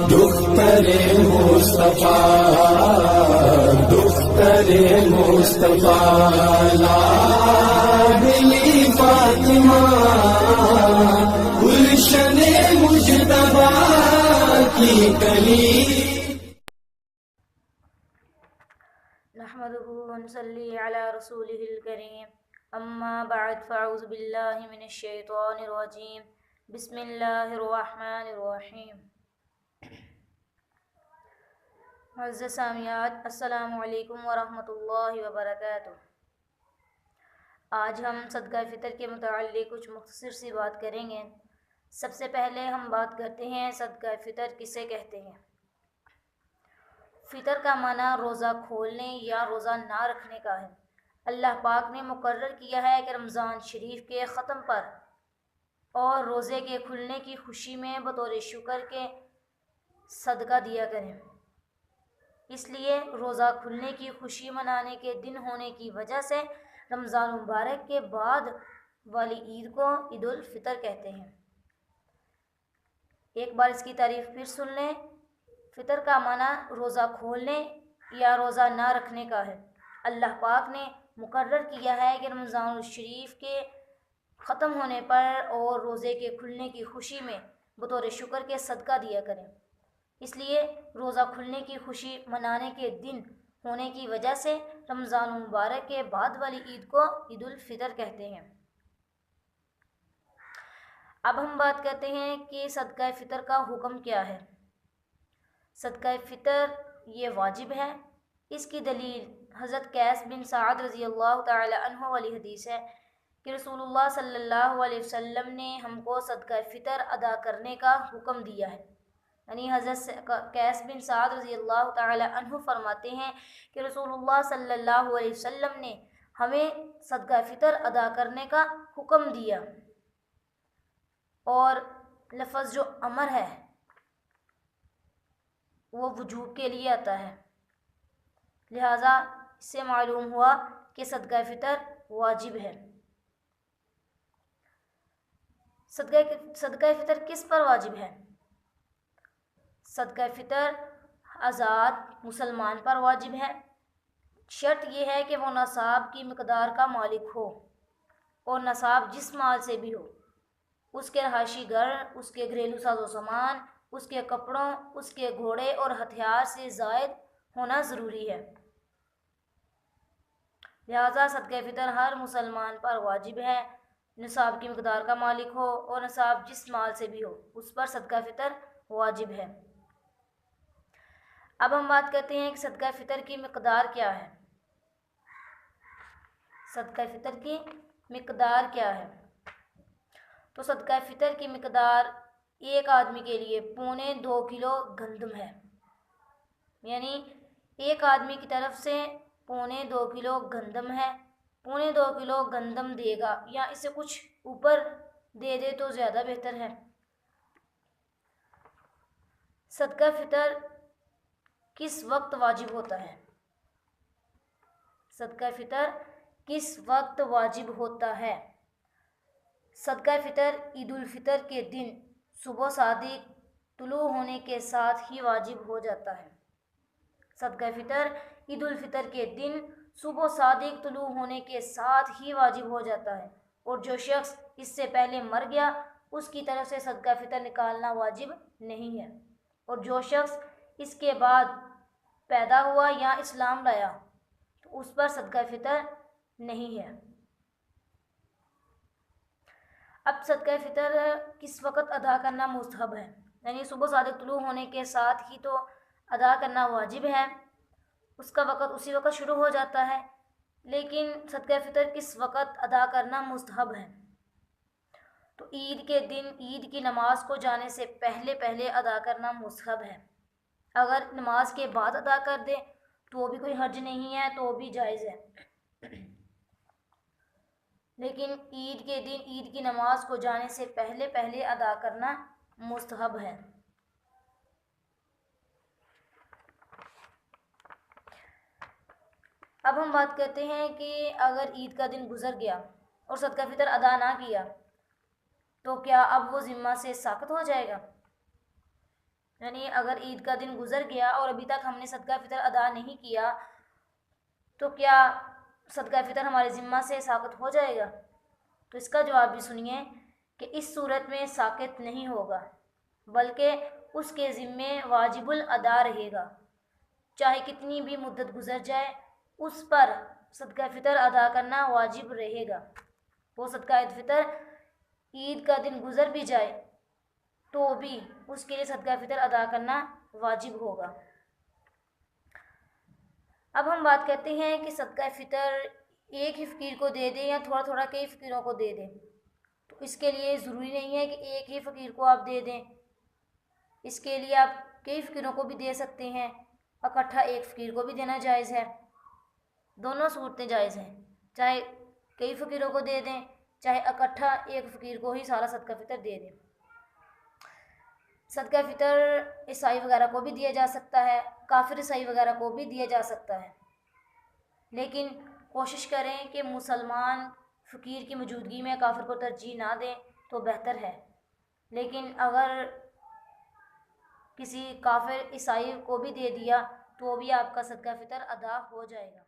دختر مصطفیٰ لاڈلی فاطمہ گلشن مجتبیٰ کی کلی. نحمده ونصلي على رسوله الكريم اما بعد فاعوذ بالله من الشيطان الرجيم بسم الله الرحمن الرحيم. معزز سامعات، السلام علیکم ورحمۃ اللہ وبرکاتہ. آج ہم صدقہ فطر کے متعلق کچھ مختصر سی بات کریں گے. سب سے پہلے ہم بات کرتے ہیں صدقہ فطر کسے کہتے ہیں. فطر کا معنی روزہ کھولنے یا روزہ نہ رکھنے کا ہے. اللہ پاک نے مقرر کیا ہے کہ رمضان شریف کے ختم پر اور روزے کے کھلنے کی خوشی میں بطور شکر کے صدقہ دیا کریں. اس لیے روزہ کھلنے کی خوشی منانے کے دن ہونے کی وجہ سے رمضان مبارک کے بعد والی عید کو عید الفطر کہتے ہیں. ایک بار اس کی تعریف پھر سن لیں. فطر کا معنی روزہ کھولنے یا روزہ نہ رکھنے کا ہے. اللہ پاک نے مقرر کیا ہے کہ رمضان الشریف کے ختم ہونے پر اور روزے کے کھلنے کی خوشی میں بطور شکر کے صدقہ دیا کریں. اس لیے روزہ کھلنے کی خوشی منانے کے دن ہونے کی وجہ سے رمضان مبارک کے بعد والی عید کو عید الفطر کہتے ہیں. اب ہم بات کرتے ہیں کہ صدقہ فطر کا حکم کیا ہے. صدقہ فطر یہ واجب ہے. اس کی دلیل حضرت قیس بن سعد رضی اللہ تعالی عنہ والی حدیث ہے کہ رسول اللہ صلی اللہ علیہ وسلم نے ہم کو صدقہ فطر ادا کرنے کا حکم دیا ہے. یعنی حضرت قیس بن سعد رضی اللہ تعالی عنہ فرماتے ہیں کہ رسول اللہ صلی اللہ علیہ وسلم نے ہمیں صدقہ فطر ادا کرنے کا حکم دیا. اور لفظ جو امر ہے وہ وجوب کے لیے آتا ہے، لہٰذا اس سے معلوم ہوا کہ صدقہ فطر واجب ہے. صدقہ فطر کس پر واجب ہے؟ صدقہ فطر آزاد مسلمان پر واجب ہے. شرط یہ ہے کہ وہ نصاب کی مقدار کا مالک ہو، اور نصاب جس مال سے بھی ہو، اس کے رہائشی گھر، اس کے گھریلو ساز و سامان، اس کے کپڑوں، اس کے گھوڑے اور ہتھیار سے زائد ہونا ضروری ہے. لہذا صدقہ فطر ہر مسلمان پر واجب ہے. نصاب کی مقدار کا مالک ہو اور نصاب جس مال سے بھی ہو، اس پر صدقہ فطر واجب ہے. اب ہم بات کرتے ہیں کہ صدقہ فطر کی مقدار کیا ہے. صدقہ فطر کی مقدار کیا ہے؟ تو صدقہ فطر کی مقدار ایک آدمی کے لیے 2.25 کلو گندم ہے. یعنی ایک آدمی کی طرف سے 2.25 کلو گندم ہے. 2.25 کلو گندم دے گا یا اس سے کچھ اوپر دے دے تو زیادہ بہتر ہے. صدقہ فطر کس وقت واجب ہوتا ہے؟ صدقہ فطر کس وقت واجب ہوتا ہے؟ صدقہ فطر عید الفطر کے دن صبح صادق طلوع ہونے کے ساتھ ہی واجب ہو جاتا ہے. صدقہ فطر عید الفطر کے دن صبح صادق طلوع ہونے کے ساتھ ہی واجب ہو جاتا ہے، اور جو شخص اس سے پہلے مر گیا اس کی طرف سے صدقہ فطر نکالنا واجب نہیں ہے. اور جو شخص اس کے بعد پیدا ہوا یا اسلام لایا تو اس پر صدقہ فطر نہیں ہے. اب صدقہ فطر کس وقت ادا کرنا مستحب ہے؟ یعنی صبح صادق طلوع ہونے کے ساتھ ہی تو ادا کرنا واجب ہے، اس کا وقت اسی وقت شروع ہو جاتا ہے. لیکن صدقہ فطر کس وقت ادا کرنا مستحب ہے؟ تو عید کے دن عید کی نماز کو جانے سے پہلے ادا کرنا مستحب ہے. اگر نماز کے بعد ادا کر دے تو بھی کوئی حرج نہیں ہے، تو بھی جائز ہے. لیکن عید کے دن عید کی نماز کو جانے سے پہلے ادا کرنا مستحب ہے. اب ہم بات کرتے ہیں کہ اگر عید کا دن گزر گیا اور صدقہ فطر ادا نہ کیا تو کیا اب وہ ذمہ سے ساقط ہو جائے گا؟ یعنی اگر عید کا دن گزر گیا اور ابھی تک ہم نے صدقہ فطر ادا نہیں کیا تو کیا صدقہ فطر ہمارے ذمہ سے ساقط ہو جائے گا؟ تو اس کا جواب بھی سنیے کہ اس صورت میں ساقط نہیں ہوگا، بلکہ اس کے ذمے واجب الادا رہے گا، چاہے کتنی بھی مدت گزر جائے اس پر صدقہ فطر ادا کرنا واجب رہے گا۔ وہ صدقہ فطر عید کا دن گزر بھی جائے تو بھی اس کے لیے صدقہ فطر ادا کرنا واجب ہوگا۔ اب ہم بات کرتے ہیں کہ صدقہ فطر ایک ہی فقیر کو دے دیں یا تھوڑا تھوڑا کئی فقیروں کو دے دیں۔ تو اس کے لیے ضروری نہیں ہے کہ ایک ہی فقیر کو آپ دے دیں، اس کے لیے آپ کئی فقیروں کو بھی دے سکتے ہیں، اکٹھا ایک فقیر کو بھی دینا جائز ہے۔ دونوں صورتیں جائز ہیں، چاہے کئی فقیروں کو دے دیں چاہے اکٹھا ایک فقیر کو ہی سارا صدقہ فطر دے دیں۔ صدقہ فطر عیسائی وغیرہ کو بھی دیا جا سکتا ہے، کافر عیسائی وغیرہ کو بھی دیا جا سکتا ہے، لیکن کوشش کریں کہ مسلمان فقیر کی موجودگی میں کافر کو ترجیح نہ دیں تو بہتر ہے۔ لیکن اگر کسی کافر عیسائی کو بھی دے دیا تو بھی آپ کا صدقہ فطر ادا ہو جائے گا۔